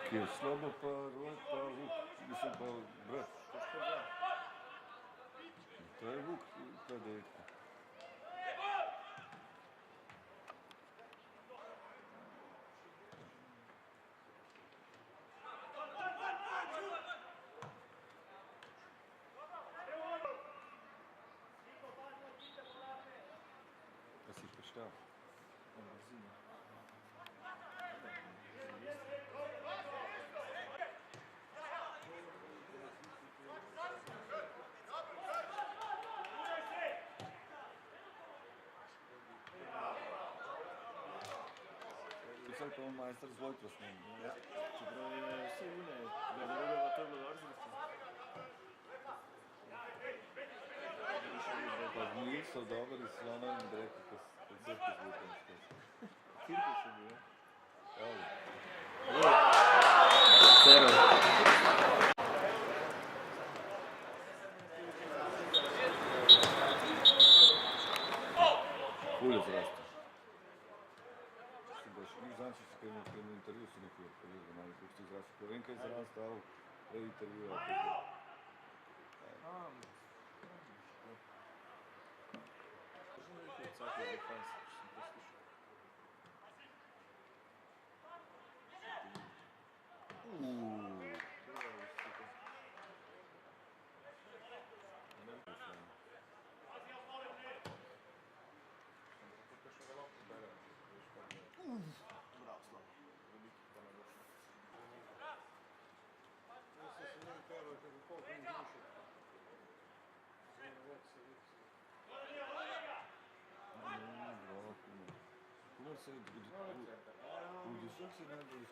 Ki je slabo, pa Vuk, mislim pa brat. To je Vuk, ta dečko. A si prištel? Vsak pa majster zvoj prosnem. Ja, čeprav je vse une, Garderobova to je bilo dobro zvrstiti. Pa dni so dobri, slona in breko, ko cirkus zvukom skozi. Cirkus je bil, Evo. Cero. Ful je zrasto. Njih znam, če si kaj na intervju si nekaj povedal, malo kako si zrasto. Ko vem, kaj je zrasto dal, prej intervjuja. Kumar se je v doseg se najbolj